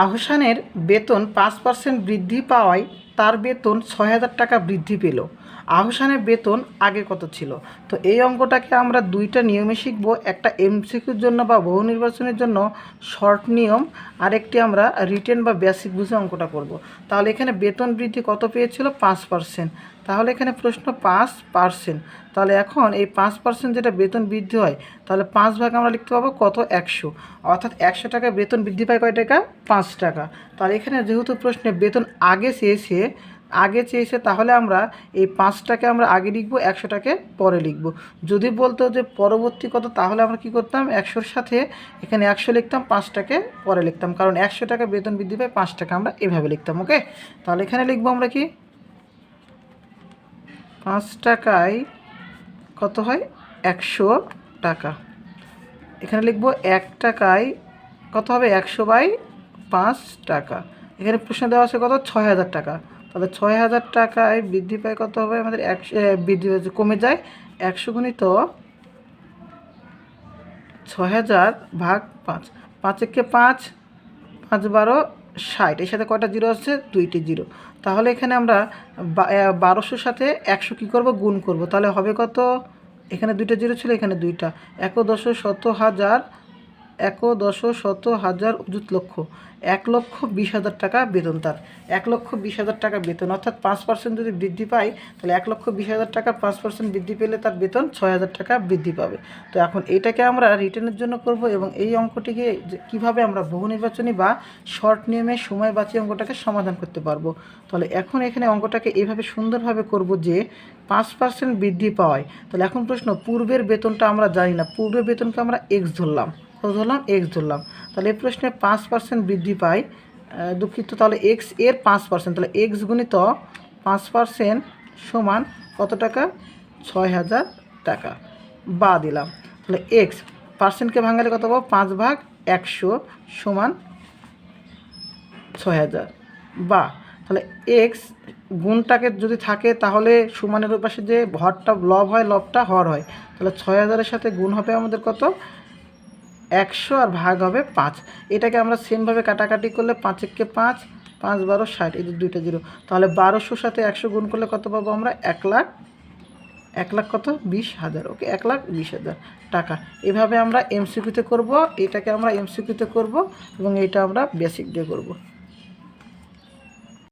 আহসানের বেতন 5% বৃদ্ধি পাওয়ায় তার বেতন 6,000 টাকা বৃদ্ধি পেল। আহসানের বেতন আগে কত ছিল? তো এই অঙ্কটাকে আমরা দুইটা নিয়মে শিখব, একটা এমসিকিউর জন্য বা বহু নির্বাচনের জন্য শর্ট নিয়ম, আরেকটি আমরা রিটেন বা বেসিক বুঝে অঙ্কটা করব। তাহলে এখানে বেতন বৃদ্ধি কত পেয়েছিল? 5%। তাহলে এখানে প্রশ্ন 5%। তাহলে এখন এই 5% যেটা বেতন বৃদ্ধি হয়, তাহলে 5 ভাগ আমরা লিখতে পাবো কত? 100। অর্থাৎ 100 টাকা বেতন বৃদ্ধি পায় কয় টাকা? 5 টাকা। তাহলে এখানে যেহেতু প্রশ্নে বেতন আগে চেয়েছে তাহলে আমরা এই 5টাকে আমরা আগে লিখব, 100টাকে পরে লিখব। যদি বলতো যে পরবর্তী কত, তাহলে আমরা কি করতাম? 100-র সাথে এখানে 100 লিখতাম, 5টাকে পরে লিখতাম, কারণ 100 টাকা বেতন বৃদ্ধি পায় 5 টাকা, আমরা এভাবে লিখতাম। ওকে, তাহলে এখানে লিখবো আমরা কি? 5 টাকায় কত হয়? 100 টাকা। এখানে লিখবো 1 টাকায় কত হবে? 100/5 টাকা। এখানে প্রশ্ন দেওয়া আছে কত? 6,000 টাকা। তাহলে 6,000 টাকায় বৃদ্ধি পায় কত হবে আমাদের? বৃদ্ধি কমে যায় 100 গুণিত 6,000 ভাগ 5। 5 একে 5, 5 12 60। এর সাথে কয়টা জিরো আছে? 2টি জিরো। তাহলে এখানে আমরা 1200-র সাথে 100 কী করব? গুণ করব। তাহলে হবে কত? এখানে 2টা জিরো ছিল, এখানে 2টা। 1,10,100,000, 1,10,100,000 অযুত লক্ষ, 1,20,000 টাকা বেতন তার। 1,20,000 টাকা বেতন, অর্থাৎ 5% যদি বৃদ্ধি পায়, তাহলে 1,20,000 টাকা 5% বৃদ্ধি পেলে তার বেতন 6,000 টাকা বৃদ্ধি পাবে। তো এখন এইটাকে আমরা রিটেনের জন্য করব, এবং এই অঙ্কটিকে কীভাবে আমরা বহু নির্বাচনী বা শর্ট নিয়মে সময় বাঁচিয়ে অঙ্কটাকে সমাধান করতে পারবো। তাহলে এখন এখানে অঙ্কটাকে এইভাবে সুন্দরভাবে করব যে 5% বৃদ্ধি পাওয়ায়, তাহলে এখন প্রশ্ন, পূর্বের বেতনটা আমরা জানি না, পূর্বের বেতনকে আমরা এক্স ধরলাম, এক্স ধরলাম। তাহলে এই প্রশ্নে 5% বৃদ্ধি পায়, দুঃখিত, তাহলে এক্স এর 5%, তাহলে এক্স গুণিত 5% সমান কত টাকা? 6,000 টাকা। বা দিলাম, তাহলে এক্স পার্সেন্টকে ভাঙালে কত পাবো? 5 ভাগ 100 সমান 6,000। বা তাহলে এক্স গুণটাকে যদি থাকে, তাহলে সমানের পাশে যে হরটা লব হয়, লবটা হর হয়। তাহলে 6,000-এর সাথে গুণ হবে আমাদের কত? 100, আর ভাগ হবে 5। এটাকে আমরা সেমভাবে কাটাকাটি করলে 5 একে 5, 5 12 60, এই যে 2টা জিরো। তাহলে 1200-র সাথে 100 গুণ করলে কত পাবো আমরা? 1 লাখ, 1 লাখ কত? 20,000। ওকে, 1,20,000 টাকা। এভাবে আমরা এমসিকিউতে করব, এটাকে আমরা এমসিকিউতে করব, এবং এটা আমরা বেসিক দিয়ে করব।